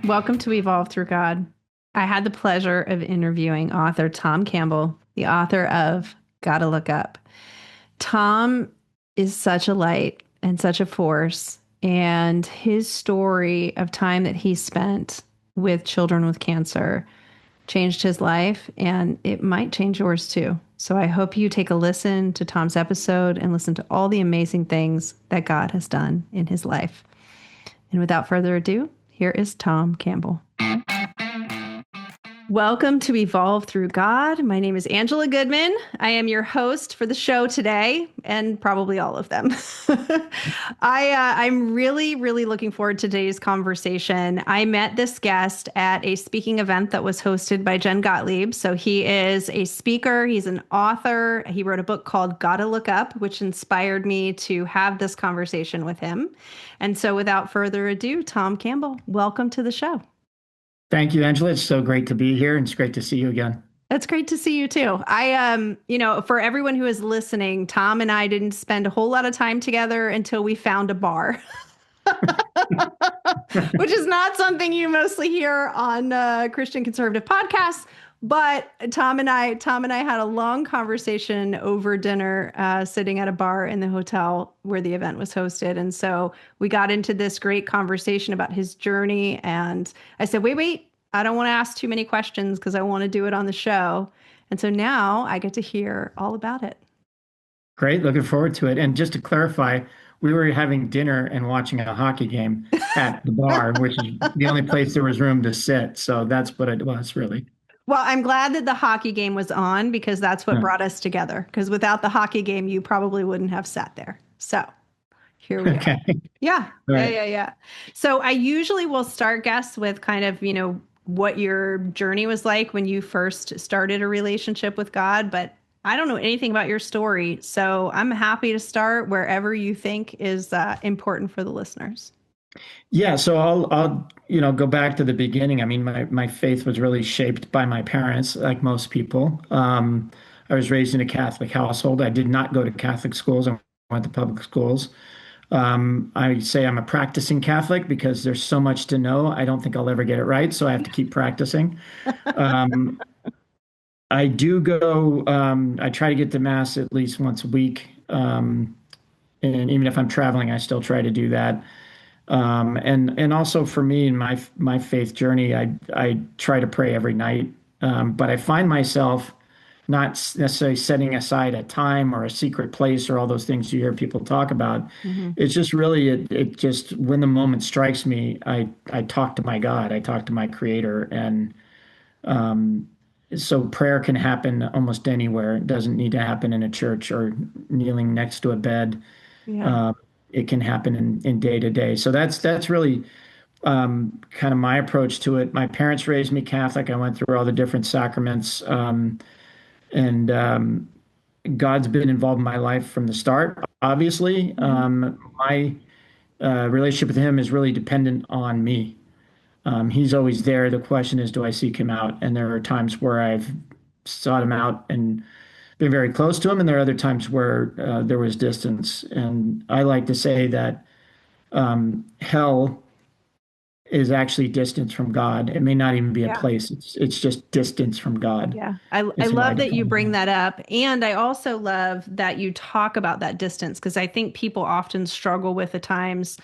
Welcome to Evolve Through God. I had the pleasure of interviewing author Tom Campbell, the author of Gotta Look Up. Tom is such a light and such a force, and his story of time that he spent with children with cancer changed his life, and it might change yours too. So I hope you take a listen to Tom's episode and listen to all the amazing things that God has done in his life. And without further ado, here is Tom Campbell. Welcome to Evolve Through God. My name is Angela Goodman. I am your host for the show today, and probably all of them. I'm really looking forward to today's conversation. I met this guest at a speaking event that was hosted by Jen Gottlieb. So he is a speaker. He's an author. He wrote a book called Gotta Look Up, which inspired me to have this conversation with him. And so without further ado, Tom Campbell, welcome to the show. Thank you, Angela. It's so great to be here, and it's great to see you again. It's great to see you too. For everyone who is listening, Tom and I didn't spend a whole lot of time together until we found a bar, which is not something you mostly hear on Christian conservative podcasts. But Tom and I had a long conversation over dinner, sitting at a bar in the hotel where the event was hosted. And so we got into this great conversation about his journey. And I said, wait, I don't want to ask too many questions because I want to do it on the show. And so now I get to hear all about it. Great. Looking forward to it. And just to clarify, we were having dinner and watching a hockey game at the bar, which is the only place there was room to sit. So that's what it was, really. Well, I'm glad that the hockey game was on because that's what brought us together. Because without the hockey game, you probably wouldn't have sat there. So here we are. Yeah. Right. Yeah. So I usually will start guests with kind of, what your journey was like when you first started a relationship with God. But I don't know anything about your story. So I'm happy to start wherever you think is important for the listeners. Yeah, so I'll go back to the beginning. I mean, my faith was really shaped by my parents, like most people. I was raised in a Catholic household. I did not go to Catholic schools. I went to public schools. I say I'm a practicing Catholic because there's so much to know. I don't think I'll ever get it right, so I have to keep practicing. Um, I do go. I try to get to Mass at least once a week, and even if I'm traveling, I still try to do that. And also for me in my faith journey, I try to pray every night. But I find myself not necessarily setting aside a time or a secret place or all those things you hear people talk about. Mm-hmm. It's just really it just when the moment strikes me, I talk to my God, I talk to my Creator, and so prayer can happen almost anywhere. It doesn't need to happen in a church or kneeling next to a bed. Yeah. It can happen in day to day. So that's really kind of my approach to it. My parents raised me Catholic. I went through all the different sacraments, and God's been involved in my life from the start. Obviously, my relationship with Him is really dependent on me. He's always there. The question is, do I seek Him out? And there are times where I've sought Him out and been very close to Him, and there are other times where there was distance. And I like to say that hell is actually distance from God. It may not even be a Yeah. place. It's just distance from God. Yeah. I Is how I love that you define bring it. that up. And I also love that you talk about that distance because I think people often struggle with the times.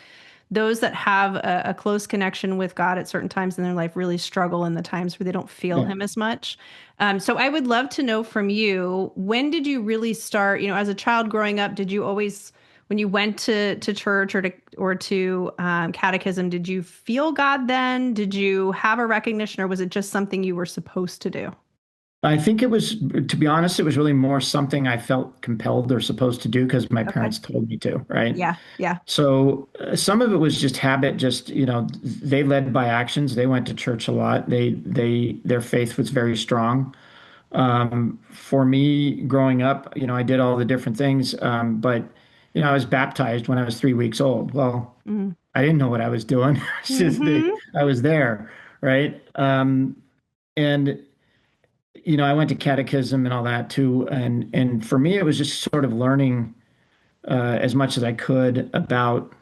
Those that have a close connection with God at certain times in their life really struggle in the times where they don't feel Yeah. Him as much. So I would love to know from you, when did you really start, as a child growing up, did you always, when you went to church or to catechism, did you feel God then? Did you have a recognition or was it just something you were supposed to do? I think it was, to be honest, it was really more something I felt compelled or supposed to do because my Okay. parents told me to, right? Yeah. Yeah. So some of it was just habit, just, they led by actions. They went to church a lot. Their faith was very strong. For me, growing up, I did all the different things. But, I was baptized when I was 3 weeks old. Well, Mm-hmm. I didn't know what I was doing. It's just Mm-hmm. I was there, right? And I went to catechism and all that too. And for me, it was just sort of learning as much as I could about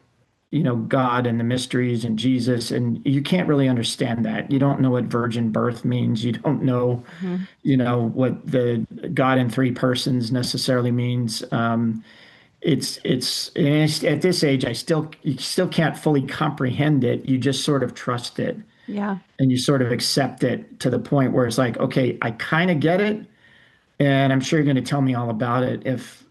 God and the mysteries and Jesus, and you can't really understand that. You don't know what virgin birth means. You don't know, Hmm. what the God in three persons necessarily means. It's at this age, you still can't fully comprehend it. You just sort of trust it Yeah. and you sort of accept it to the point where it's like, okay, I kind of get it, and I'm sure you're going to tell me all about it if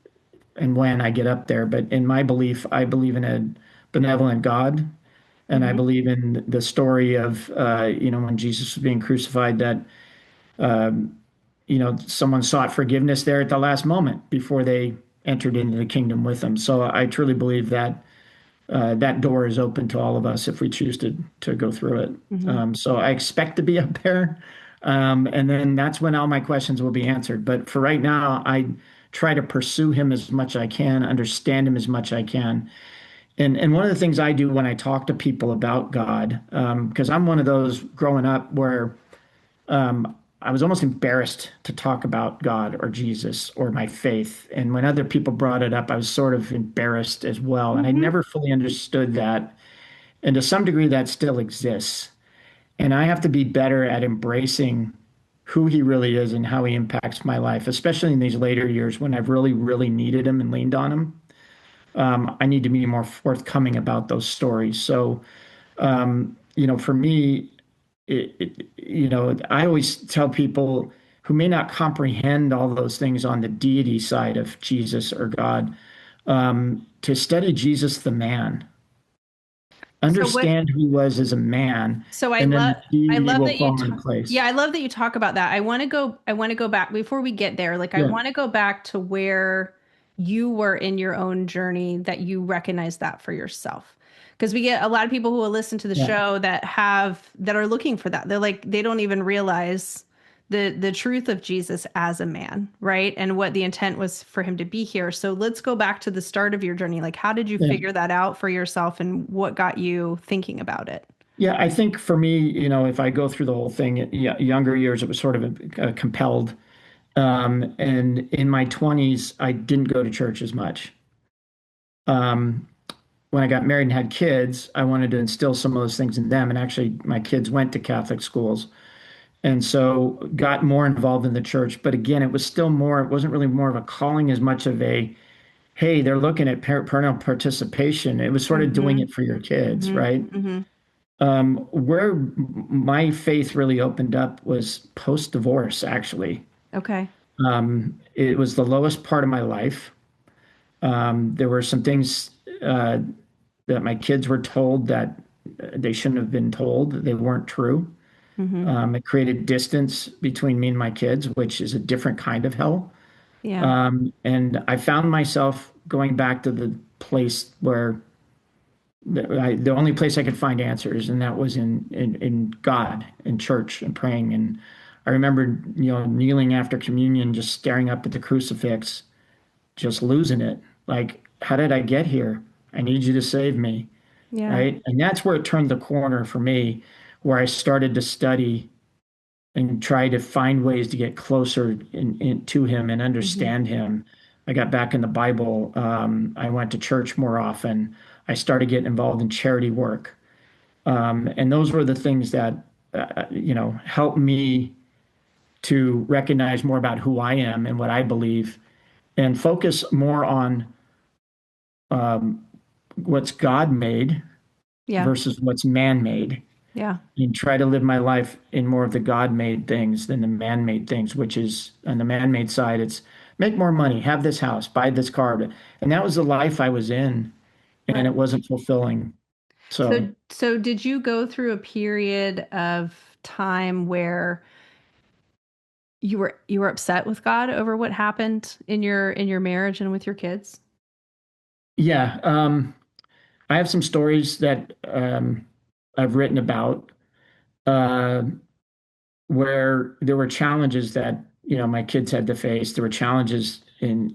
and when I get up there. But in my belief, I believe in a benevolent God, and I Hmm. believe in the story of, when Jesus was being crucified, that someone sought forgiveness there at the last moment before they entered into the kingdom with them. So I truly believe that that door is open to all of us if we choose to go through it. Hmm. So I expect to be up there, and then that's when all my questions will be answered. But for right now, I try to pursue him as much as I can, understand him as much as I can. And one of the things I do when I talk to people about God, because I'm one of those growing up where I was almost embarrassed to talk about God or Jesus or my faith. And when other people brought it up, I was sort of embarrassed as well. And I Hmm. never fully understood that. And to some degree, that still exists. And I have to be better at embracing who he really is and how he impacts my life, especially in these later years when I've really, really needed him and leaned on him. I need to be more forthcoming about those stories. So, for me, I always tell people who may not comprehend all those things on the deity side of Jesus or God, to study Jesus the man, So what understand who he was as a man, So and then the I deity love will that you fall into talk. Yeah, place. I love that you talk about that. I want to go back before we get there. Like I Yeah, want to go back to where you were in your own journey that you recognize that for yourself. Because we get a lot of people who will listen to the yeah, show that are looking for that. They're like they don't even realize the truth of Jesus as a man, right? And what the intent was for him to be here. So let's go back to the start of your journey. Like how did you yeah. figure that out for yourself and what got you thinking about it? Yeah, I think for me, if I go through the whole thing, younger years, it was sort of compelled. And in my 20s, I didn't go to church as much. Um, when I got married and had kids, I wanted to instill some of those things in them. And actually, my kids went to Catholic schools. And so got more involved in the church. But again, it wasn't really more of a calling as much of a, hey, they're looking at parental participation. It was sort of doing Mm-hmm. it for your kids, Mm-hmm. right? Mm-hmm. Where my faith really opened up was post-divorce, actually. Okay. It was the lowest part of my life. There were some things uh, that my kids were told that they shouldn't have been told. They weren't true. Mm-hmm. It created distance between me and my kids, which is a different kind of hell. Yeah. And I found myself going back to the place where the only place I could find answers, and that was in God, in church, and praying. And I remember, kneeling after communion, just staring up at the crucifix, just losing it. Like, how did I get here? I need you to save me, Yeah. right? And that's where it turned the corner for me, where I started to study and try to find ways to get closer to him and Mm-hmm. understand him. I got back in the Bible. I went to church more often. I started getting involved in charity work. And those were the things that, helped me to recognize more about who I am and what I believe and focus more on um, what's God made Yeah. versus what's man made. Yeah. And try to live my life in more of the God-made things than the man-made things, which is on the man-made side, it's make more money, have this house, buy this car. And that was the life I was in, and Right. it wasn't fulfilling. So So did you go through a period of time where you were upset with God over what happened in your marriage and with your kids? yeah, I have some stories that I've written about uh, where there were challenges that my kids had to face. There were challenges in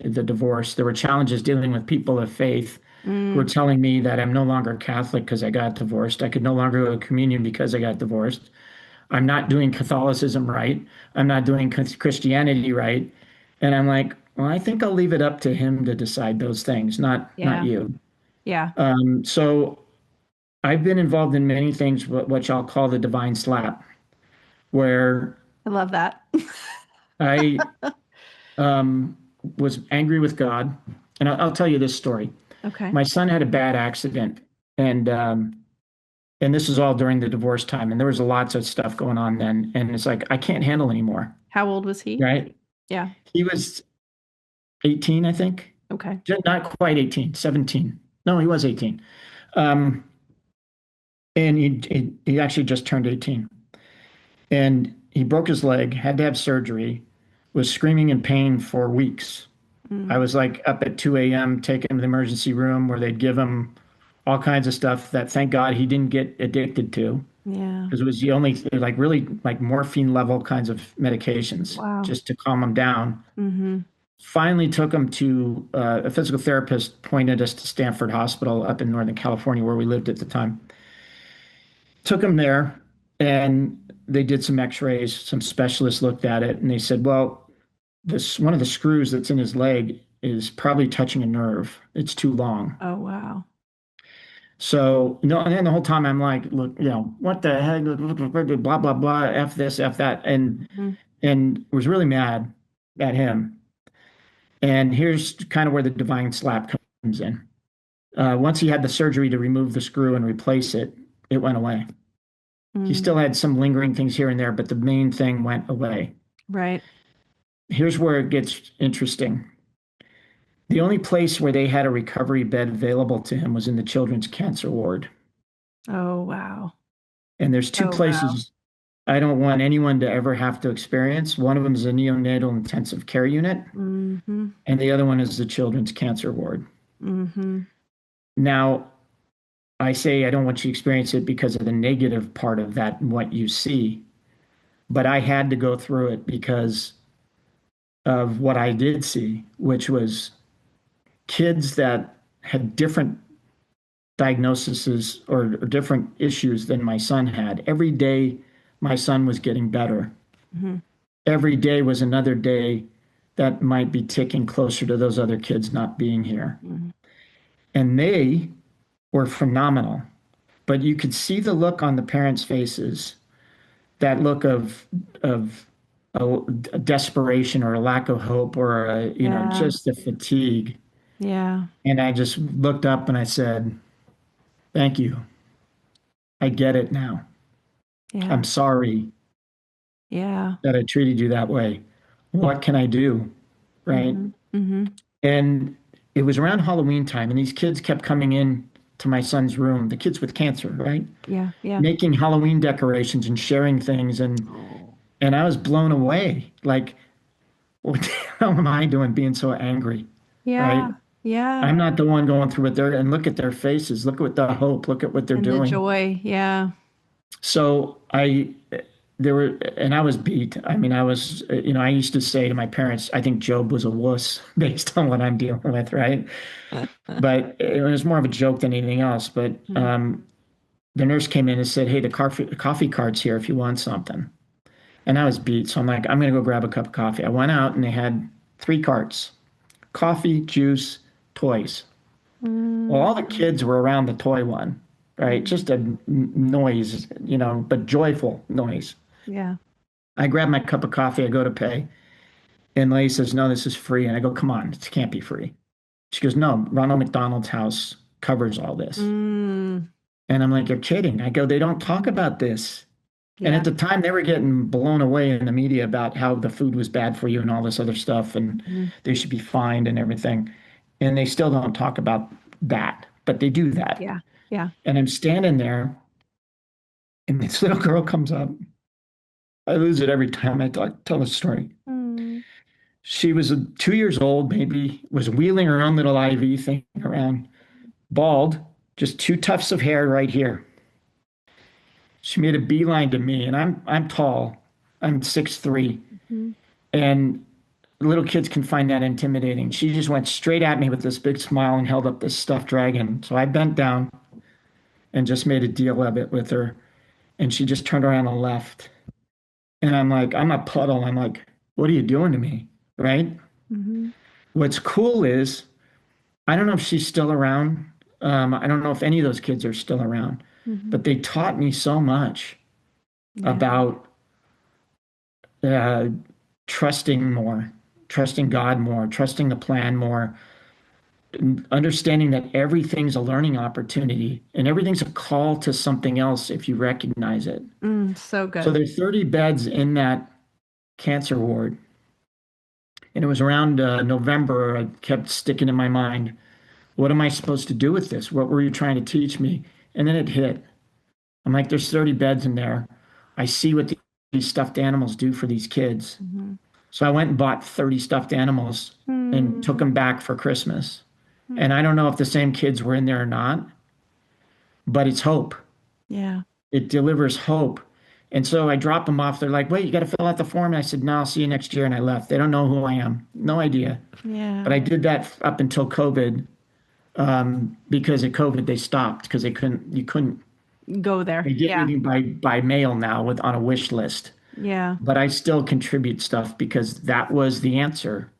the divorce. There were challenges dealing with people of faith who were Mm, telling me that I'm no longer Catholic because I got divorced. I could no longer go to communion because I got divorced. I'm not doing Catholicism right. I'm not doing Christianity right. And I'm like, well, I think I'll leave it up to him to decide those things, not yeah. you. Yeah. So I've been involved in many things, what I'll call the divine slap, where I love that. I was angry with God. And I'll tell you this story. Okay. My son had a bad accident, and and this is all during the divorce time, and there was lots of stuff going on then. And it's like I can't handle anymore, How old was he? right? Yeah. He was 18, I think. Okay. Not quite 18, 17. No, he was 18. Um, and he actually just turned 18. And he broke his leg, had to have surgery, was screaming in pain for weeks. I Mm. was like up at 2 a.m. taking him to the emergency room where they'd give him all kinds of stuff that thank God he didn't get addicted to Yeah. because it was the only like really like morphine level kinds of medications Wow. just to calm him down. Mm-hmm. Finally took him to a physical therapist, pointed us to Stanford Hospital up in Northern California where we lived at the time. Took him there and they did some x-rays. Some specialists looked at it and they said, well, this one of the screws that's in his leg is probably touching a nerve. It's too long. Oh, wow. So, no, and then the whole time I'm like, look, what the heck, blah, blah, blah, F this, F that. Hmm. And was really mad at him. And here's kind of where the divine slap comes in. Once he had the surgery to remove the screw and replace it, it went away. He Mm. still had some lingering things here and there, but the main thing went away. Right. Here's where it gets interesting. The only place where they had a recovery bed available to him was in the children's cancer ward. Oh, wow. And there's two Oh, wow. places I don't want anyone to ever have to experience. One of them is a neonatal intensive care unit, Mm-hmm. and the other one is the children's cancer ward. Mm-hmm. Now, I say I don't want you to experience it because of the negative part of that and what you see, but I had to go through it because of what I did see, which was kids that had different diagnoses or different issues than my son had. Every day, my son was getting better. Mm-hmm. Every day was another day that might be ticking closer to those other kids not being here. Mm-hmm. And they were phenomenal. But you could see the look on the parents' faces, that look of a desperation or a lack of hope or Yeah. just the fatigue. Yeah. And I just looked up and I said, "Thank you. I get it now. Yeah. I'm sorry Yeah. that I treated you that way. What can I do?" Right? Mm-hmm. Mm-hmm. And it was around Halloween time, and these kids kept coming in to my son's room, the kids with cancer, right? Yeah. Yeah. Making Halloween decorations and sharing things. Oh. And I was blown away. Like, what the hell am I doing being so angry? Yeah. Right? Yeah. I'm not the one going through it there. And look at their faces. Look at the hope. Look at what they're And the doing. joy. Yeah. So there were, and I was beat. I mean, I used to say to my parents, I think Job was a wuss based on what I'm dealing with, right? But it was more of a joke than anything else. But Mm-hmm. the nurse came in and said, hey, the coffee cart's here if you want something. And I was beat. So I'm like, I'm going to go grab a cup of coffee. I went out and they had three carts: coffee, juice, toys. Well, all the Mm-hmm. kids were around the toy one, right? Just a noise, but joyful noise. Yeah. I grab my cup of coffee, I go to pay, and the lady says, no, this is free. And I go, come on, it can't be free. She goes, no, Ronald McDonald's house covers all this. Mm. And I'm like, you're kidding. I go, they don't talk about this. And Yeah. at the time, they were getting blown away in the media about how the food was bad for you and all this other stuff, and Mm-hmm. they should be fined and everything. And they still don't talk about that, but they do that. Yeah. Yeah. And I'm standing there, and this little girl comes up. I lose it every time I tell the story. Mm. She was 2 years old, maybe, was wheeling her own little IV thing around, bald, just two tufts of hair right here. She made a beeline to me, and I'm tall. I'm 6'3", Mm-hmm. and little kids can find that intimidating. She just went straight at me with this big smile and held up this stuffed dragon. So I bent down and just made a deal of it with her, and she just turned around and left. And I'm like, I'm a puddle. I'm like, what are you doing to me? Right? Mm-hmm. What's cool is, I don't know if she's still around. I don't know if any of those kids are still around, Hmm. but they taught me so much Yeah. about uh, trusting more, trusting God more, trusting the plan more, and understanding that everything's a learning opportunity and everything's a call to something else if you recognize it. So So good. there's 30 beds in that cancer ward. And it was around November, I kept sticking in my mind, what am I supposed to do with this? What were you trying to teach me? And then it hit. I'm like, there's 30 beds in there. I see what these stuffed animals do for these kids. Hmm. So I went and bought 30 stuffed animals and took Mm. them back for Christmas. Mm. And I don't know if the same kids were in there or not, but it's hope. Yeah. It delivers hope. And so I dropped them off. They're like, wait, you got to fill out the form. And I said, no, I'll see you next year. And I left. They don't know who I am. No idea. But Yeah. I did that up until COVID. Because of COVID, they stopped because you couldn't, Go there. they get Yeah. everything by mail now with on a wish list. Yeah. But I still contribute stuff because that was the answer.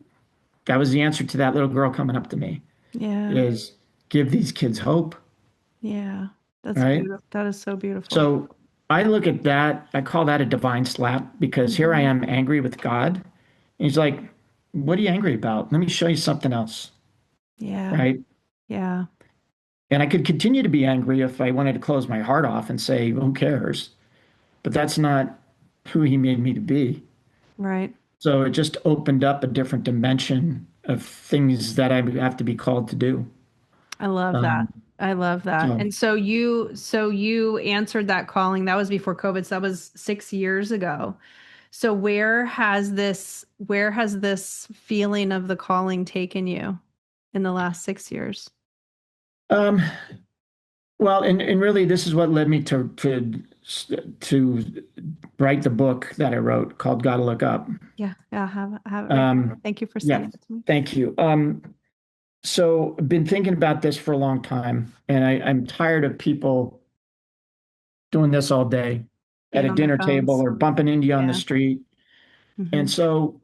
That was the answer to that little girl coming up to me Yeah. is give these kids hope, Yeah. That's right? beautiful. That is so beautiful. So I look at that, I call that a divine slap because here I Hmm. am angry with God. And he's like, what are you angry about? Let me show you something else, Yeah. right? Yeah. And I could continue to be angry if I wanted to close my heart off and say, who cares? But that's not who he made me to be. Right. So it just opened up a different dimension of things that I have to be called to do. I love that. Um, I love that. so And so you answered that calling. That was before COVID. So that was 6 years ago. So where has this feeling of the calling taken you in the last 6 years? um, well, and really, this is what led me to write the book that I wrote called "Gotta Look Up." Yeah, yeah, I have it right here. Um, Thank you for yeah, sending it to me. thank you. So I've been thinking about this for a long time, and I'm tired of people doing this all day at Being a on their dinner table phones. or bumping into you on the Yeah. street. Hmm. And so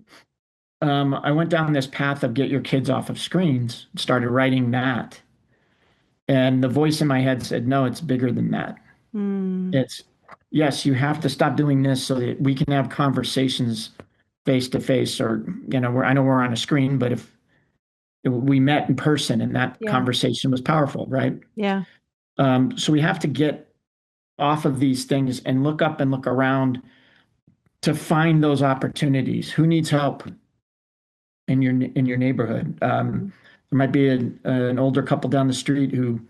I went down this path of get your kids off of screens, started writing that. And the voice in my head said, no, it's bigger than that. Mm. It's, yes, you have to stop doing this so that we can have conversations face to face or, I know we're on a screen, but if we met in person and that Yeah. conversation was powerful, right? Yeah. So we have to get off of these things and look up and look around to find those opportunities. Who needs help in your neighborhood? Mhm. There might be an older couple down the street who,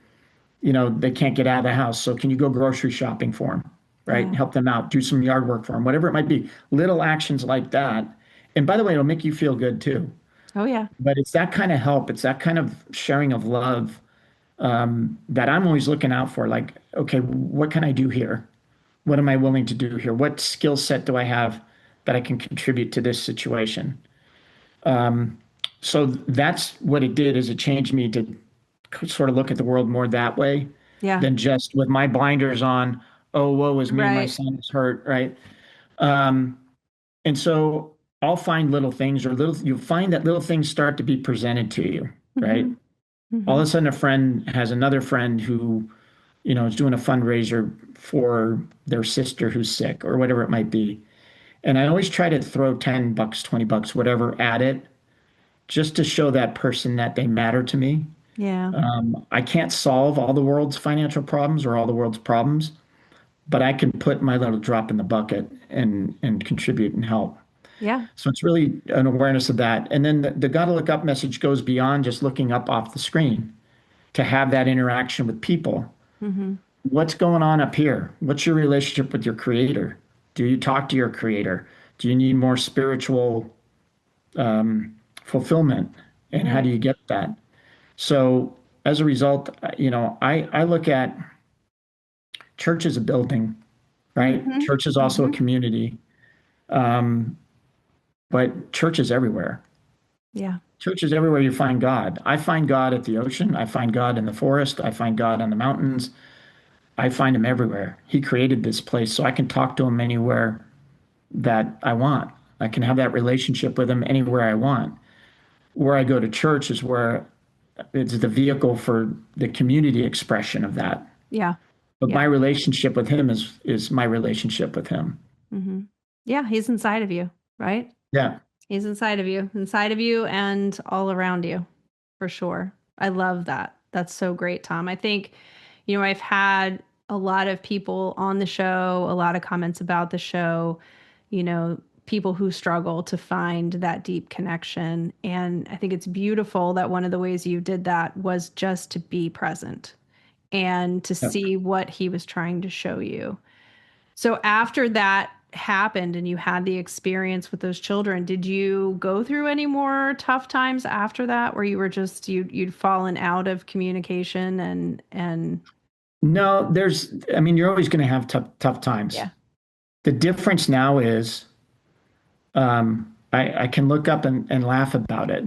they can't get out of the house. So can you go grocery shopping for them, right? Yeah. Help them out, do some yard work for them, whatever it might be. Little actions like that. And by the way, it'll make you feel good too. Oh yeah. But it's that kind of help. It's that kind of sharing of love that I'm always looking out for. Like, okay, what can I do here? What am I willing to do here? What skill set do I have that I can contribute to this situation? So that's what it did is it changed me to sort of look at the world more that way Yeah. than just with my blinders on, oh, woe is me, my Right. son is hurt, right? Um, and so I'll find little things or you'll find that little things start to be presented to you, right? Hmm. All Hmm. of a sudden a friend has another friend who, is doing a fundraiser for their sister who's sick or whatever it might be. And I always try to throw 10 bucks, 20 bucks, whatever at it just to show that person that they matter to me. Yeah. I can't solve all the world's financial problems or all the world's problems, but I can put my little drop in the bucket and contribute and help. Yeah. So it's really an awareness of that. And then the gotta look up message goes beyond just looking up off the screen to have that interaction with people. Hmm. What's going on up here? What's your relationship with your creator? Do you talk to your creator? Do you need more spiritual fulfillment? And how do Right. you get that? So as a result, I look at church as a building, right? Hmm. Church is also a Hmm. community, um, but church is everywhere. Yeah. Church is everywhere you find God. I find God at the ocean. I find God in the forest. I find God on the mountains. I find him everywhere. He created this place so I can talk to him anywhere that I want. I can have that relationship with him anywhere I want. Where I go to church is where it's the vehicle for the community expression of that. Yeah. But my Yeah. relationship with him is my relationship with him. Hmm. Yeah. He's inside of you, right? Yeah. He's inside of you and all around you for sure. I love that. That's so great, Tom. I think, I've had a lot of people on the show, a lot of comments about the show, people who struggle to find that deep connection. And I think it's beautiful that one of the ways you did that was just to be present and to Yeah. see what he was trying to show you. So after that happened and you had the experience with those children, did you go through any more tough times after that where you were just you'd fallen out of communication and No, I mean, you're always going to have tough times. yeah. The difference now is I can look up and laugh about it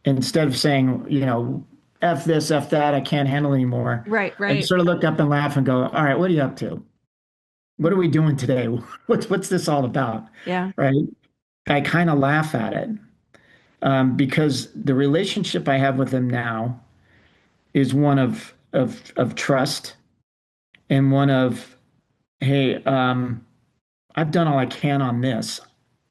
instead of saying, F this, F that, I can't handle anymore. Right, I just right. sort of look up and laugh and go, all right, what are you up to? What are we Mhm. doing today? What's this all about? Yeah. Right? I kind of laugh at it because the relationship I have with him now is one of trust and one of, hey, I've done all I can on this.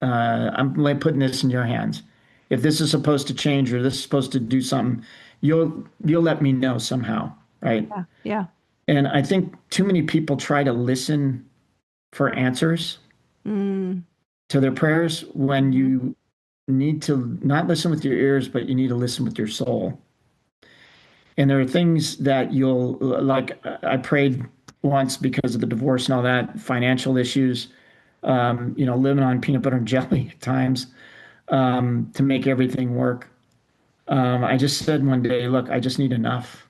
I'm like putting this in your hands. If this is supposed to change or this is supposed to do something, you'll let me know somehow, right? Yeah. Yeah. And I think too many people try to listen for answers Mm. to their prayers when Hmm. you need to not listen with your ears, but you need to listen with your soul. And there are things that you'll like. I prayed once because of the divorce and all that, financial issues, living on peanut butter and jelly at times to make everything work. I just said one day, look, I just need enough.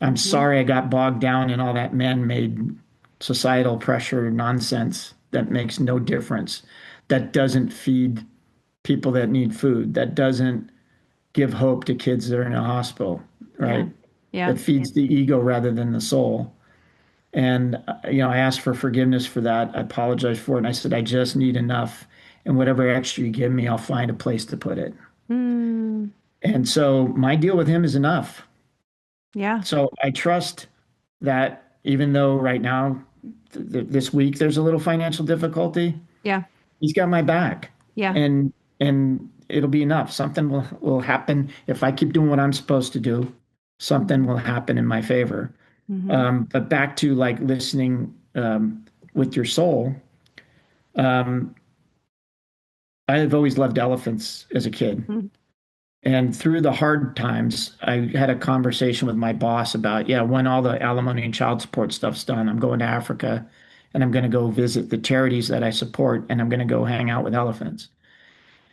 I'm Hmm. sorry I got bogged down in all that man-made societal pressure nonsense that makes no difference, that doesn't feed people that need food, that doesn't give hope to kids that are in a hospital, Yeah. right? Yeah. That feeds the ego rather than the soul. And, I asked for forgiveness for that. I apologized for it. And I said, I just need enough. And whatever extra you give me, I'll find a place to put it. Mm. And so my deal with him is enough. Yeah. So I trust that even though right now, this week, there's a little financial difficulty, Yeah. he's got my back. Yeah. And it'll be enough. Something will happen. If I keep doing what I'm supposed to do, something Hmm. will happen in my favor. Hmm. But back to like listening with your soul. Um, I've always loved elephants as a kid. Hmm. And through the hard times, I had a conversation with my boss about, yeah, when all the alimony and child support stuff's done, I'm going to Africa and I'm going to go visit the charities that I support and I'm going to go hang out with elephants.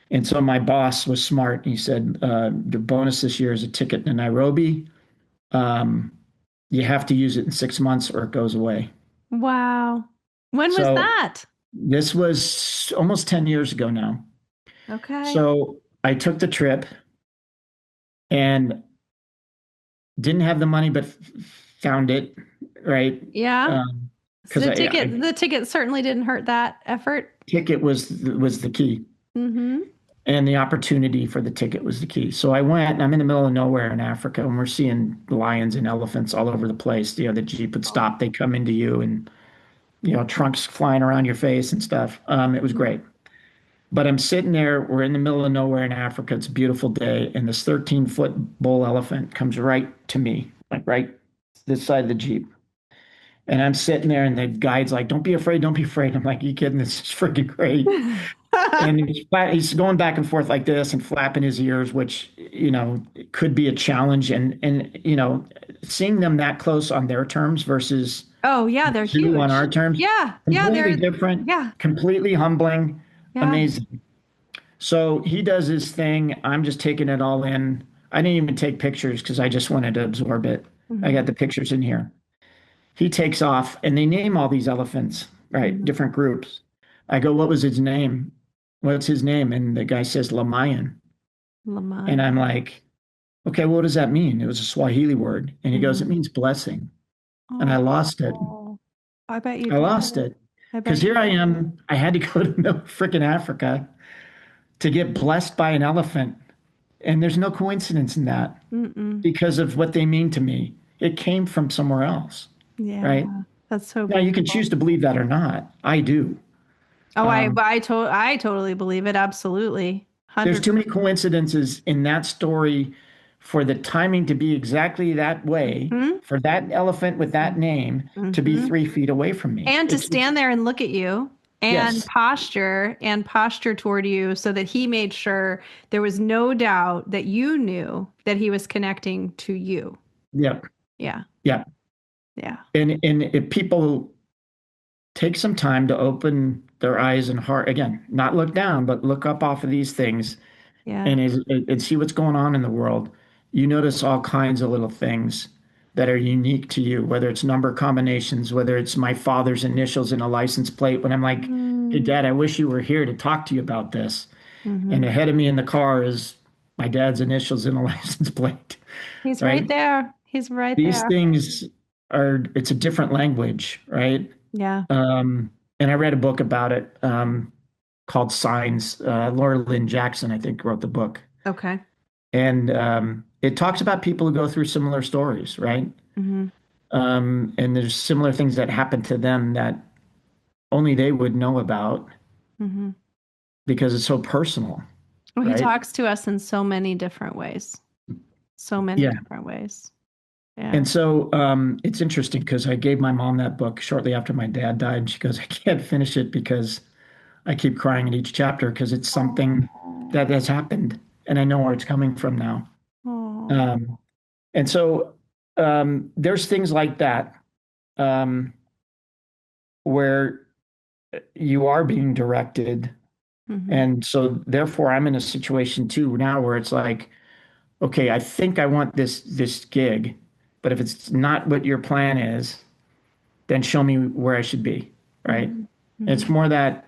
And so my boss was smart. He said, your bonus this year is a ticket to Nairobi. Um, you have to use it in 6 months or it goes away. Wow. When was So that? this was almost 10 years ago now. Okay. So I took the trip and didn't have the money, but found it, right? Yeah. So Because the ticket certainly didn't hurt that effort. ticket was the key, Hmm. and the opportunity for the ticket was the key. So I went, and I'm in the middle of nowhere in Africa, and we're seeing lions and elephants all over the place. The Jeep would stop, they come into you, and trunks flying around your face and stuff. It was great. But I'm sitting there, we're in the middle of nowhere in Africa. It's a beautiful day, and this 13-foot bull elephant comes right to me, like right this side of the Jeep. And I'm sitting there, and the guide's like, "Don't be afraid, don't be afraid." I'm like, "You kidding? This is freaking great." And he's going back and forth like this and flapping his ears, which could be a challenge. And seeing them that close on their terms versus Oh yeah, they're zoo on huge. our terms, Yeah, yeah, completely different, yeah, completely humbling, yeah. amazing. So he does his thing. I'm just taking it all in. I didn't even take pictures because I just wanted to absorb it. I Hmm. got the pictures in here. He takes off and they name all these elephants, right? Hmm. Different groups. I go, what was his name? What's his name? And the guy says Lamayan. And I'm Lamai. like, okay, what does that mean? It was a Swahili word. And he goes, it Hmm. means blessing. And I lost it. Oh, I bet you I did. lost it. I Because bet you here I did. am. I had to go to freaking Africa to get blessed by an elephant And there's no coincidence in that Mm-mm. because of what they mean to me. It came from somewhere else, Yeah, right? that's so Now you can choose beautiful. to believe that or not. I do. Oh, Um, I totally believe it. Absolutely. there's too many 100%. coincidences in that story for the timing to be exactly that way, Hmm. for that elephant with that name to be Hmm. 3 feet away from me. And to stand there and look at you Yes, and posture toward you so that he made sure there was no doubt that you knew that he was connecting to you. yeah, Yeah. yeah. Yeah. And if people take some time to open their eyes and heart, again, not look down, but look up off of these things Yeah. and see what's going on in the world, you notice all kinds of little things that are unique to you, whether it's number combinations, whether it's my father's initials in a license plate. When I'm like, hey, Mm-hmm. Dad, I wish you were here to talk to you about this. And ahead of me in the car is my dad's initials in a license plate, He's right right? there. He's right These there. things it's a different language, right? Yeah. And I read a book about it called Signs. Laura Lynn Jackson, I think, wrote the book. Okay. And it talks about people who go through similar stories, right? Hmm. And there's similar things that happen to them that only they would know about Hmm. because it's so personal, Well, he right? talks to us in so many different ways. So many Yeah. different ways. Yeah. And so it's interesting because I gave my mom that book shortly after my dad died. And she goes, I can't finish it because I keep crying at each chapter because it's something Oh. that has happened and I know where it's coming from now. Oh. Um, and so there's things like that um, where you are being directed. Hmm. And so therefore I'm in a situation too now where it's like, okay, I think I want this gig, but if it's not what your plan is, then show me where I should be, right? Hmm. It's Hmm. more that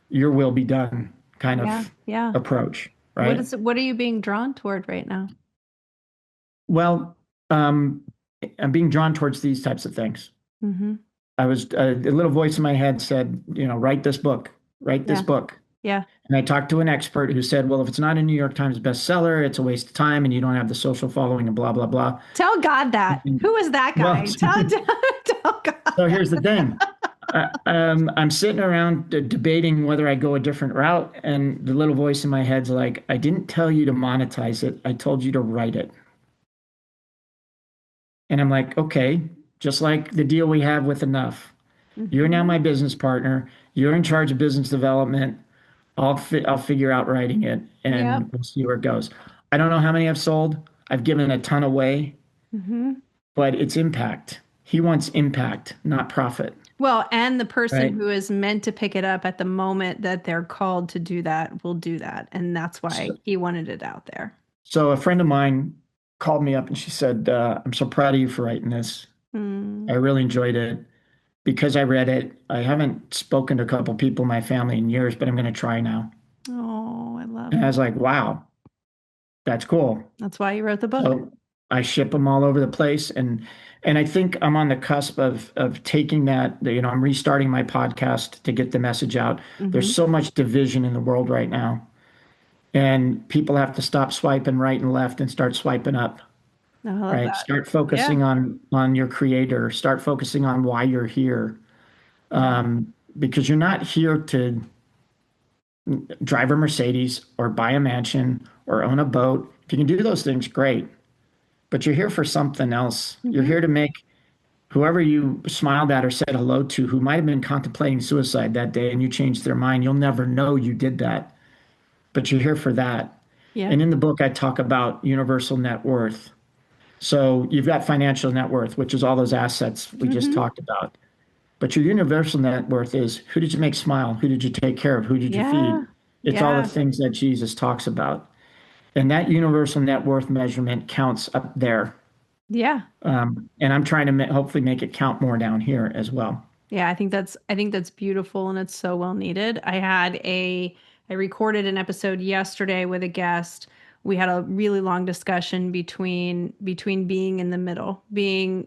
your will be done kind Yeah. of Yeah. approach, right? What are you being drawn toward right now? Well, um, I'm being drawn towards these types of things. Hmm. I was a little voice in my head said, write this book, write this Yeah. book. Yeah. And I talked to an expert who said, well, if it's not a New York Times bestseller, it's a waste of time and you don't have the social following and blah, blah, blah. Tell God that. And, Who is that well, guy? Tell God so that. here's the thing. I'm sitting around debating whether I go a different route. And the little voice in my head's like, I didn't tell you to monetize it. I told you to write it. And I'm like, okay, just like the deal we have with Enough. You're now Hmm. my business partner. You're in charge of business development. I'll figure out writing it Yep. and we'll see where it goes. I don't know how many I've sold. I've given a ton away, Hmm. but it's impact. He wants impact, not profit, Well, and the person right? who is meant to pick it up at the moment that they're called to do that will do that. And that's why So, he wanted it out there. so a friend of mine called me up and she said, I'm so proud of you for writing this. I Mm. really enjoyed it because I read it. I haven't spoken to a couple people in my family in years, but I'm going to try now. Oh, I love And I that. was like, wow, that's cool. That's why you wrote the book. So I ship them all over the place, and I think I'm on the cusp of taking that. I'm restarting my podcast to get the message out. Hmm. There's so much division in the world right now, and people have to stop swiping right and left and start swiping up. I love Right? that. Start Yeah. focusing on your creator. Start focusing on why you're here, Yeah. because you're not here to drive a Mercedes or buy a mansion or own a boat. If you can do those things, great. But you're here for something else. You're Hmm. here to make whoever you smiled at or said hello to, who might have been contemplating suicide that day and you changed their mind, you'll never know you did that. But you're here for that. Yeah. And in the book, I talk about universal net worth. So you've got financial net worth, which is all those assets we just Hmm. talked about. But your universal net worth is who did you make smile? Who did you take care of? Who did you Yeah. feed? It's all the Yeah. things that Jesus talks about. And that universal net worth measurement counts up there. Yeah. And I'm trying to hopefully make it count more down here as well. Yeah, I think that's beautiful and it's so well needed. I recorded an episode yesterday with a guest. We had a really long discussion between being in the middle, being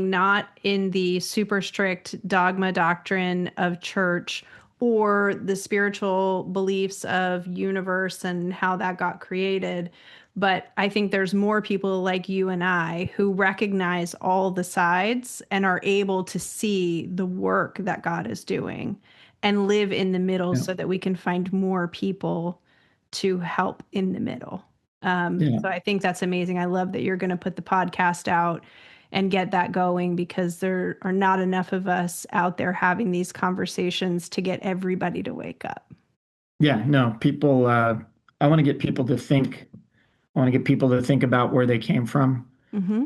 not in the super strict dogma doctrine of church or the spiritual beliefs of universe and how that got created. But I think there's more people like you and I who recognize all the sides and are able to see the work that God is doing and live in the middle Yeah. so that we can find more people to help in the middle. Yeah. So I think that's amazing. I love that you're going to put the podcast out and get that going because there are not enough of us out there having these conversations to get everybody to wake up. Yeah. No, people, I want to get people to think, I want to get people to think about where they came from, Hmm.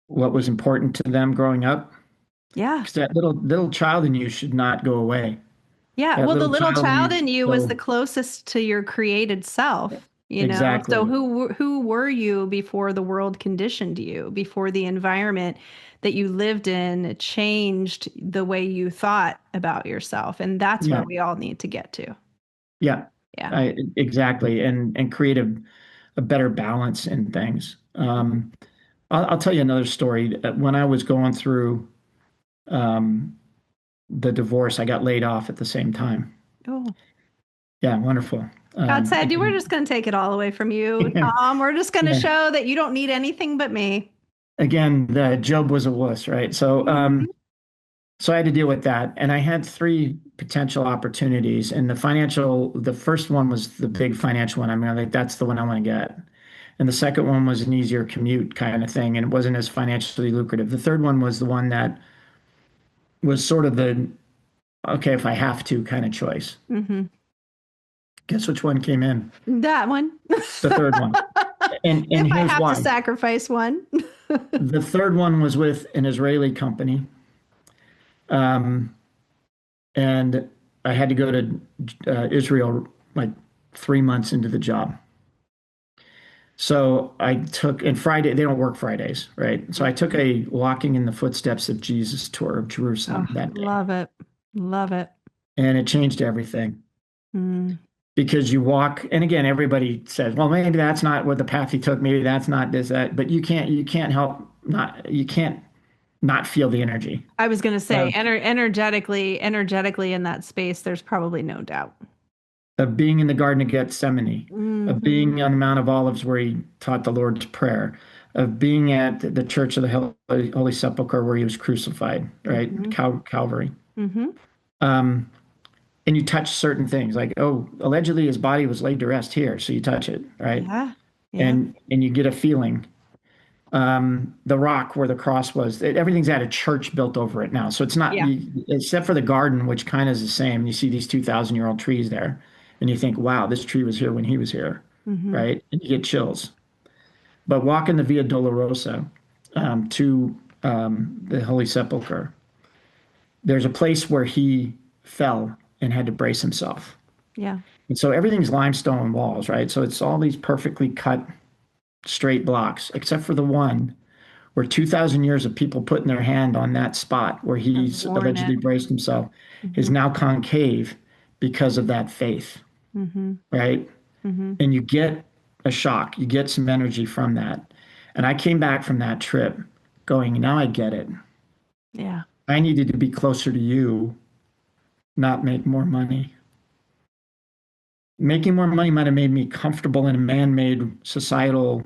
what was important to them growing up. Yeah. Because that little child in you should not go away. Yeah. That Well, the little little child child needs in to you was the go. closest to your created self, you know? So Exactly. who were you before the world conditioned you, before the environment that you lived in changed the way you thought about yourself? And that's where Yeah. we all need to get to. Yeah. Yeah. Exactly. And create a better balance in things. I'll tell you another story. When I was going through um, the divorce, I got laid off at the same time. Oh. Yeah, wonderful. God said, "You we're Again, just going to take it all away from you, Tom. We're just going to yeah. show that you don't need anything but me." Again, the Job was a wuss, right? Mhm. So I had to deal with that, and I had three potential opportunities. And the first one was the big financial one. I mean, like that's the one I want to get. And the second one was an easier commute kind of thing, and it wasn't as financially lucrative. The third one was the one that was sort of the okay, if I have to kind of choice. Mhm. Guess which one came in? That one. The third one. And If I here's have to why. sacrifice one. The third one was with an Israeli company. Um, and I had to go to Israel like 3 months into the job. So I took, and Friday, they don't work Fridays, right? So I took a walking in the footsteps of Jesus tour of Oh, Jerusalem that day. love it. Love it. And it changed everything Mm. because you walk, and again, everybody says, well, maybe that's not what the path he took. Maybe that's not this, that, but you can't help not, you can't not feel the energy I was going to say, of, energetically in that space, there's probably no doubt. of being in the Garden of Gethsemane, of Hmm. being on the Mount of Olives where he taught the Lord's Prayer, of being at the Church of the Holy Sepulchre where he was crucified, right? Hmm. Calvary. Hmm. Um, and you touch certain things like, oh, allegedly his body was laid to rest here, so you touch it, right? Yeah. Yeah. And you get a feeling. The rock where the cross was, everything's at a church built over it now. So it's not, Yeah. except for the garden, which kind of is the same. You see these 2,000-year-old trees there, and you think, wow, this tree was here when he was here, Hmm. right? And you get chills. But walking the Via Dolorosa to the Holy Sepulchre, there's a place where he fell and had to brace himself. Yeah. And so everything's limestone walls, right? So it's all these perfectly cut straight blocks, except for the one where 2,000 years of people putting their hand on that spot where I've he's worn it. allegedly braced himself is Hmm. now concave because of that faith, Hmm. right? Hmm. And you get a shock, you get some energy from that. And I came back from that trip going, now I get it. Yeah. I needed to be closer to you, not make more money. Making more money might have made me comfortable in a man-made societal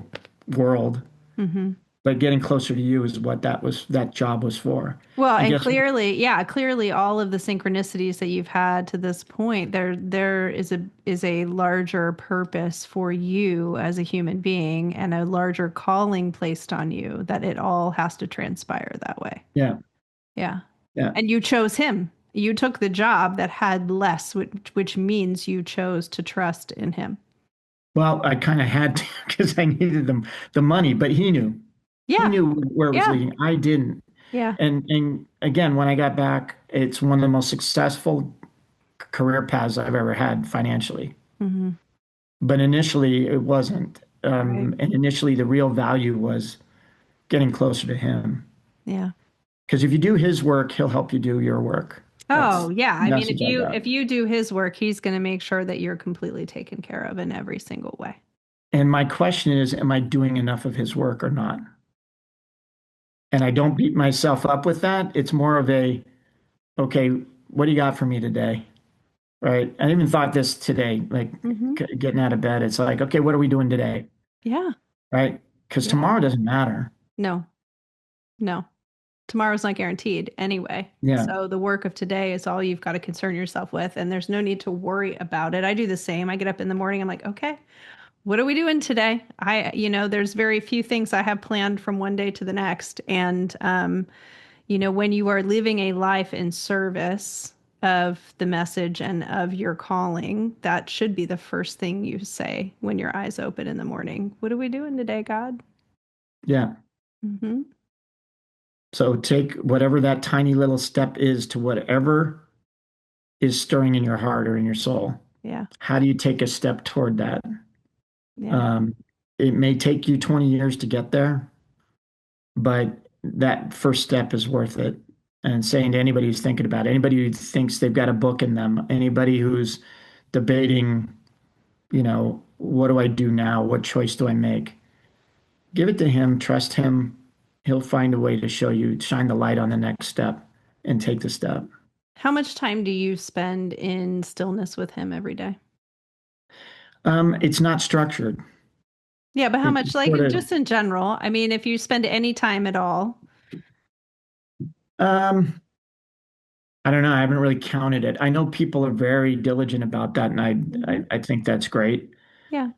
world, Hmm. but getting closer to you is what that job was for. Well, And and guess what? clearly, yeah, clearly all of the synchronicities that you've had to this point, there is a larger purpose for you as a human being and a larger calling placed on you that it all has to transpire that way. Yeah, Yeah. yeah. And you chose him. You took the job that had less, which means you chose to trust in him. Well, I kind of had to because I needed the money, but he knew. He Yeah. knew where it was Yeah. leading. I didn't. Yeah. And again, when I got back, it's one of the most successful career paths I've ever had financially. Hmm. But initially, it wasn't. Right. And initially, the real value was getting closer to him. Yeah. Because if you do his work, he'll help you do your work. Oh, That's yeah. the I mean, message I got. if you do his work, he's going to make sure that you're completely taken care of in every single way. And my question is, am I doing enough of his work or not? And I don't beat myself up with that. It's more of a, okay, what do you got for me today? right? I even thought this today, like Hmm. getting out of bed. It's like, okay, what are we doing today? Yeah. Right? Because Yeah. tomorrow doesn't matter. No, no. Tomorrow's not guaranteed anyway. Yeah. So the work of today is all you've got to concern yourself with, and there's no need to worry about it. I do the same. I get up in the morning, I'm like, okay, what are we doing today? There's very few things I have planned from one day to the next. And, when you are living a life in service of the message and of your calling, that should be the first thing you say when your eyes open in the morning. What are we doing today, God? Yeah. Hmm. So take whatever that tiny little step is to whatever is stirring in your heart or in your soul. Yeah. How do you take a step toward that? Yeah. Um, it may take you 20 years to get there, but that first step is worth it. And saying to anybody who's thinking about it, anybody who thinks they've got a book in them, anybody who's debating, what do I do now? What choice do I make? Give it to him, trust him. He'll find a way to show you, shine the light on the next step and take the step. How much time do you spend in stillness with him every day? It's not structured. Yeah, but how It's much, like sort of, just in general? I mean, if you spend any time at all. um, I don't know. I haven't really counted it. I know people are very diligent about that, and Hmm. I think that's great. Yeah.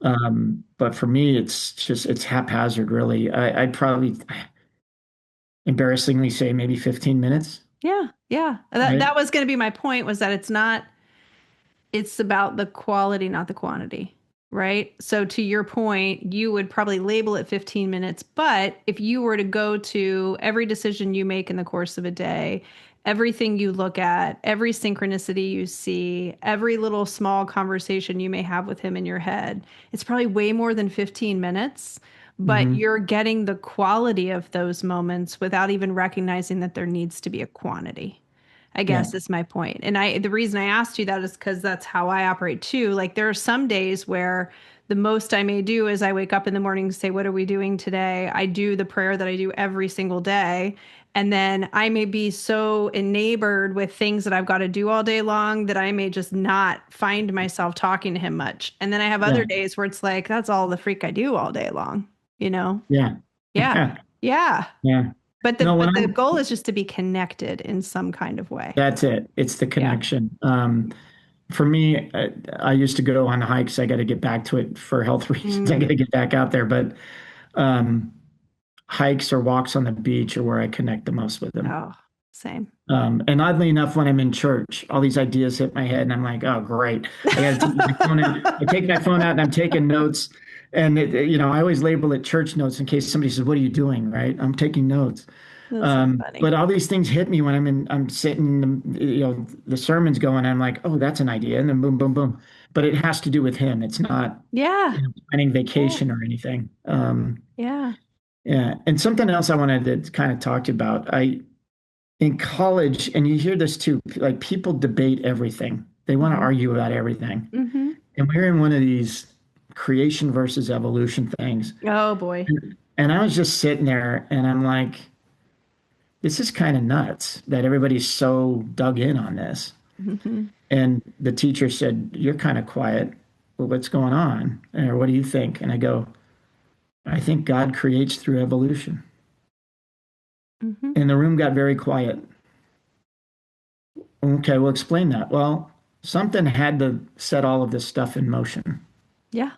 But for me, it's haphazard, really. I'd probably embarrassingly say maybe 15 minutes, Yeah. Yeah. That right? that was going to be my point, was that it's about the quality, not the quantity, right? So to your point, you would probably label it 15 minutes, but if you were to go to every decision you make in the course of a day, everything you look at, every synchronicity you see, every little small conversation you may have with him in your head, it's probably way more than 15 minutes. But Hmm. you're getting the quality of those moments without even recognizing that there needs to be a quantity. I Yeah, guess is my point. And the reason I asked you that is because that's how I operate too. Like there are some days where the most I may do is I wake up in the morning and say, what are we doing today? I do the prayer that I do every single day. And then I may be so enamored with things that I've got to do all day long that I may just not find myself talking to him much. And then I have other yeah, days where it's like, that's all the freak I do all day long, you know? yeah, Yeah. Yeah. yeah. But the No, when but the I'm goal is just to be connected in some kind of way. That's it. It's the Yeah. connection. For me, I used to go on hikes. I got to get back to it for health reasons. I got Mm. to get back out there, but um, hikes or walks on the beach are where I connect the most with them. Oh, same. And oddly enough, when I'm in church, all these ideas hit my head, and I'm like, "Oh, great! I got to take my phone out. I take my phone out, and I'm taking notes." And I always label it church notes in case somebody says, "What are you doing?" Right? I'm taking notes. That's so funny. But all these things hit me when I'm sitting, the sermon's going. I'm like, "Oh, that's an idea," and then boom, boom, boom. But it has to do with him. It's not, Yeah. planning Yeah. vacation or anything. Yeah. Yeah. And something else I wanted to kind of talk to you about. In college, and you hear this too, like people debate everything. They want to Hmm. argue about everything. Hmm. And we're in one of these creation versus evolution things. Oh boy. And I was just sitting there and I'm like, this is kind of nuts that everybody's so dug in on this. Hmm. And the teacher said, you're kind of quiet. Well, what's going on? Or what do you think? And I go, I think God creates through evolution. Hmm. And the room got very quiet. Okay, well, explain that. Well, something had to set all of this stuff in motion. Yeah.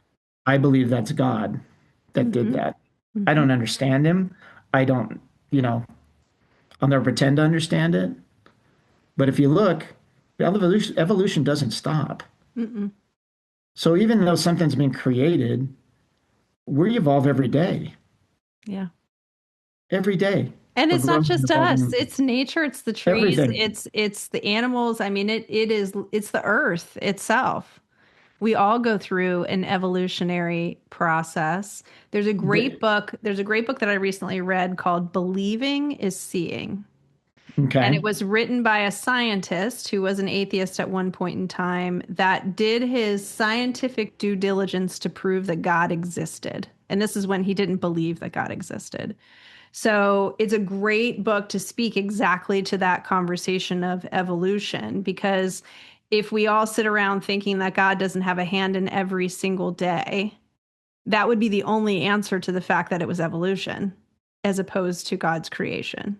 I believe that's God that did Hmm. that. I Hmm. don't understand him. I don't, you know, I'll never pretend to understand it. But if you look, evolution doesn't stop. Mm-mm. So even though something's been created, we evolve Yeah. every day. And We're it's not growing and just us. evolving It's nature, it's the trees, everything. it's the animals. I mean, it's the earth itself. We all go through an evolutionary process. There's a great book that I recently read called Believing is Seeing. And it Okay. was written by a scientist who was an atheist at one point in time that did his scientific due diligence to prove that God existed. And this is when he didn't believe that God existed. So it's a great book to speak exactly to that conversation of evolution because if we all sit around thinking that God doesn't have a hand in every single day, that would be the only answer to the fact that it was evolution as opposed to God's creation.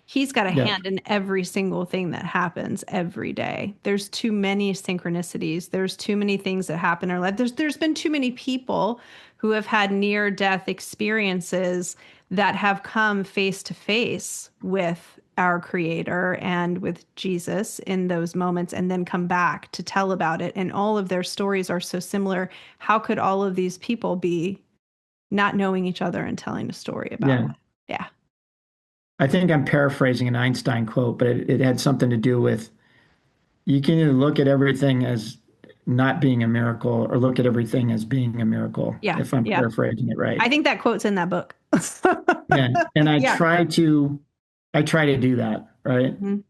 He's got a Yeah. hand in every single thing that happens every day. There's too many synchronicities. There's too many things that happen in our life. There's been too many people who have had near death experiences that have come face to face with our creator and with Jesus in those moments and then come back to tell about it. And all of their stories are so similar. How could all of these people be not knowing each other and telling a story about Yeah. it? Yeah. I think I'm paraphrasing an Einstein quote, but it had something to do with you can either look at everything as not being a miracle or look at everything as being a miracle, Yeah. if I'm Yeah. paraphrasing it right. I think that quote's in that book. Yeah. And Yeah. I try to do that, right? Mhm.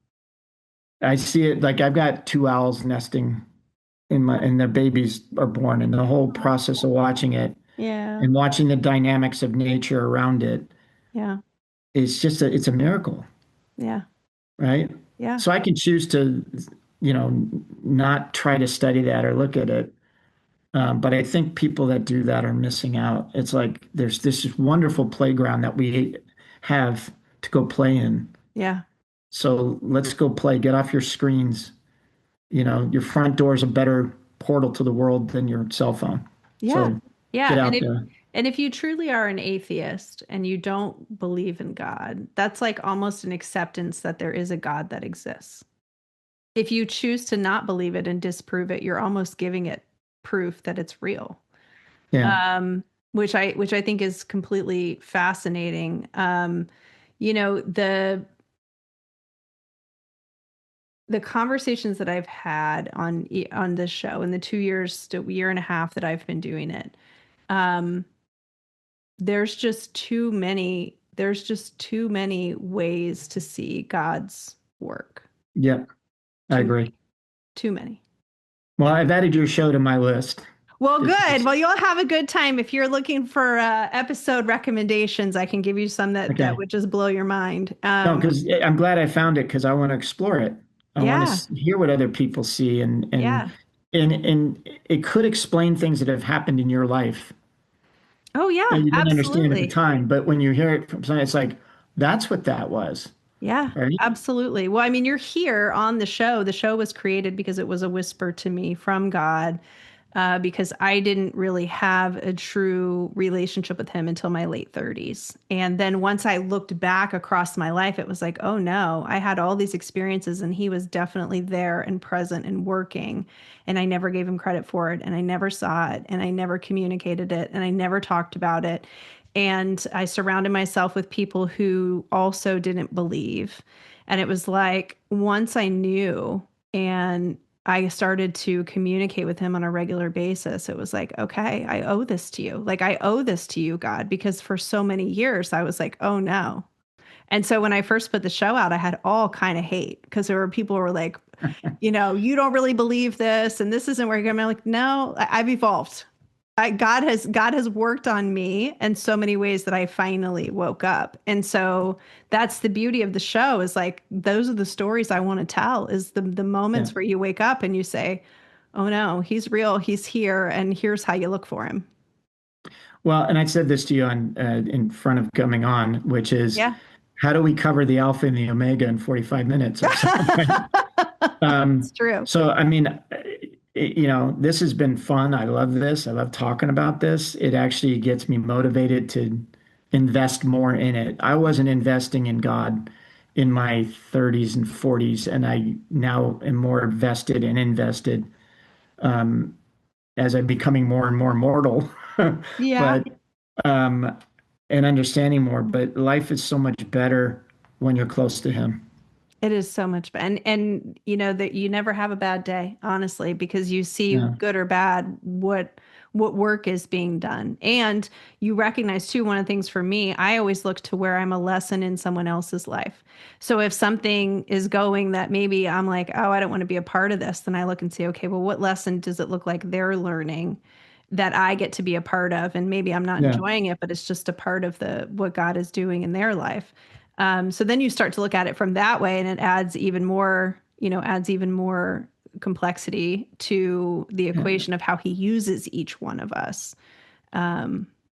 I see it like I've got two owls nesting and their babies are born and the whole process of watching it Yeah. and watching the dynamics of nature around it Yeah. is just it's a miracle, Yeah. right? Yeah. So I can choose to, not try to study that or look at it. But I think people that do that are missing out. It's like there's this wonderful playground that we have to go play in. Yeah. So let's go play. Get off your screens. Your front door is a better portal to the world than your cell phone. Yeah. So get Yeah. out there. And if you truly are an atheist and you don't believe in God, that's like almost an acceptance that there is a God that exists. If you choose to not believe it and disprove it, you're almost giving it proof that it's real. Yeah. Which I think is completely fascinating. You know, the conversations that I've had on this show in the 2 years to year and a half that I've been doing it, um, there's just too many ways to see God's work. Yeah. I Too agree. many. Too many. Well, I've added your show to my list. Well, Just good. Well, you'll have a good time. If you're looking for episode recommendations, I can give you some that okay. would just blow your mind. No, because I'm glad I found it because I want to explore it. I want Yeah, to hear what other people see yeah. and it could explain things that have happened in your life Oh, and yeah, you didn't understand at the absolutely. time. But when you hear it from someone, it's like, that's what that was, Yeah, right? absolutely. Well, I mean, you're here on the show. The show was created because it was a whisper to me from God, because I didn't really have a true relationship with him until my late 30s. And then once I looked back across my life, it was like, oh no, I had all these experiences and he was definitely there and present and working. And I never gave him credit for it. And I never saw it. And I never communicated it. And I never talked about it. And I surrounded myself with people who also didn't believe. And it was like once I knew and I started to communicate with him on a regular basis, it was like, okay, I owe this to you. Like, I owe this to you, God, because for so many years I was like, oh no. And so when I first put the show out, I had all kind of hate because there were people who were like, you don't really believe this and this isn't where you're going. I'm like, no, I've evolved. God has worked on me in so many ways that I finally woke up. And so that's the beauty of the show is like those are the stories I want to tell is the Yeah. moments where you wake up and you say, "Oh no, he's real, he's here, and here's how you look for him." Well, and I said this to you in front of coming on, which is Yeah. how do we cover the alpha and the omega in 45 minutes or so, right? It's true. So, I mean, this has been fun. I love this. I love talking about this. It actually gets me motivated to invest more in it. I wasn't investing in God in my 30s and 40s, and I now am more vested and invested as I'm becoming more and more mortal, Yeah. but um, and understanding more. But life is so much better when you're close to Him. It is so much, and you know that you never have a bad day, honestly, because you see Yeah, good or bad what work is being done, and you recognize too. One of the things for me, I always look to where I'm a lesson in someone else's life. So if something is going that maybe I'm like, oh, I don't want to be a part of this, then I look and say, okay, well, what lesson does it look like they're learning that I get to be a part of, and maybe I'm not yeah, enjoying it, but it's just a part of the what God is doing in their life. So then you start to look at it from that way, and it adds even more complexity to the Yeah. equation of how he uses each one of us.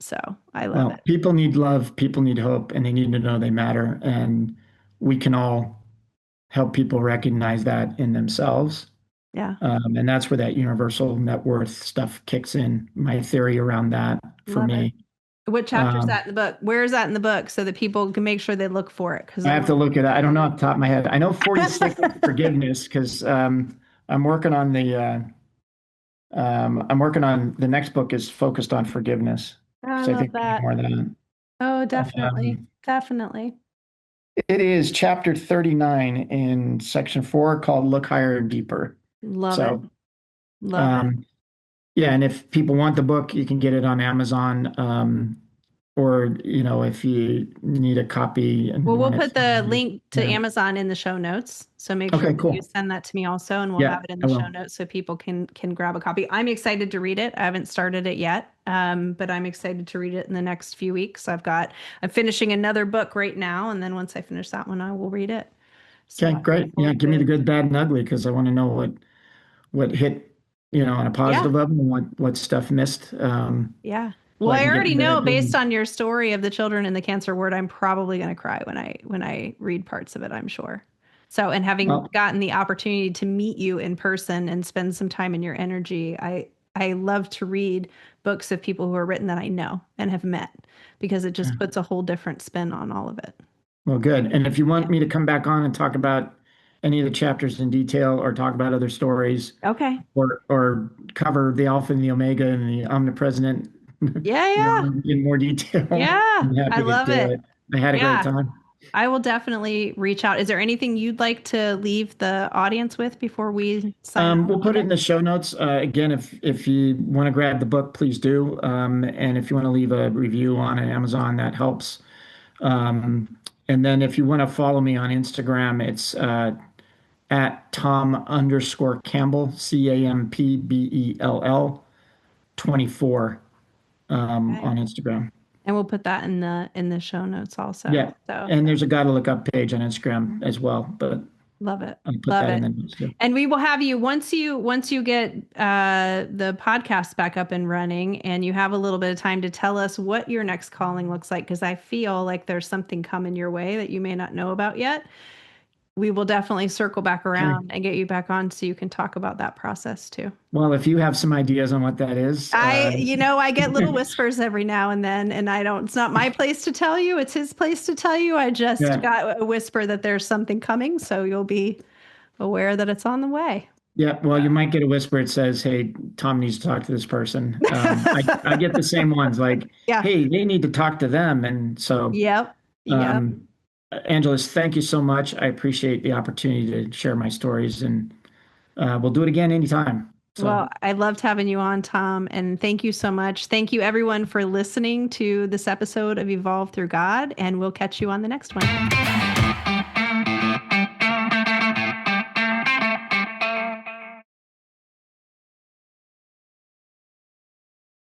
So I love Well, it. people need love, people need hope, and they need to know they matter. And we can all help people recognize that in themselves. Yeah. And that's where that universal net worth stuff kicks in. My theory around that for Love it. me. What chapter is Um, that in the book? Where is that in the book so that people can make sure they look for it? Because I I have to want look at it. I don't know off the top of my head. I know 46 is to. forgiveness because I'm working on the next book is focused on forgiveness I because I love think we need that. more of that. Oh, definitely. Um, Definitely. it is chapter 39 in section 4 called Look Higher and Deeper. Love it. So, Love it. um, yeah, and if people want the book, you can get it on Amazon. Or, if you need a copy Well, and we'll want it put the signed. link to Yeah. Amazon in the show notes. So make sure Okay, that you cool. send that to me also, and we'll Yeah, have it in I the show will. notes so people can grab a copy. I'm excited to read it. I haven't started it yet, but I'm excited to read it in the next few weeks. I'm finishing another book right now, and then once I finish that one, I will read it. So Okay, I look great. Yeah, forward give me the to. good, bad, and ugly because I want to know what hit, on a Yeah, positive level and what stuff missed, yeah. so Well, I I can get already better know at based doing. on your story of the children in the cancer ward, I'm probably going to cry when I read parts of it, I'm sure. So, and having Well, gotten the opportunity to meet you in person and spend some time in your energy, I love to read books of people who are written that I know and have met because it just puts a whole different spin on all of it. well, good. And if you Yeah. want me to come back on and talk about any of the chapters in detail or talk about other stories Okay. or cover the Alpha and the Omega and the Omnipresent, Yeah, yeah. in more detail, Yeah. I'm I happy to love do it. it. I had a great Yeah. time. I will definitely reach out. Is there anything you'd like to leave the audience with before we sign off We'll put it today? in the show notes. Again, if you want to grab the book, please do. And if you want to leave a review on Amazon, that helps. And then if you want to follow me on Instagram, it's at Tom_Campbell, Campbell 24 Okay. on Instagram. And we'll put that in the show notes also. Yeah. So And there's a Gotta Look Up page on Instagram as well, but love it. I'll put Love that in it. the notes too. And we will have you once you get the podcast back up and running and you have a little bit of time to tell us what your next calling looks like, because I feel like there's something coming your way that you may not know about yet. We will definitely circle back Okay. around and get you back on so you can talk about that process too. Well, if you have some ideas on what that is, I get little whispers every now and then, and it's not my place to tell you, it's his place to tell you. I just yeah. got a whisper that there's something coming, so you'll be aware that it's on the way. Yeah, well, you might get a whisper. It says, "Hey, Tom needs to talk to this person." I get the same ones like, Yeah. "Hey, they need to talk to them." And so, Yep. Yep. um, Angeles, thank you so much. I appreciate the opportunity to share my stories, and we'll do it again anytime. Well, So, I loved having you on, Tom, and thank you so much. Thank you, everyone, for listening to this episode of Evolve Through God, and we'll catch you on the next one.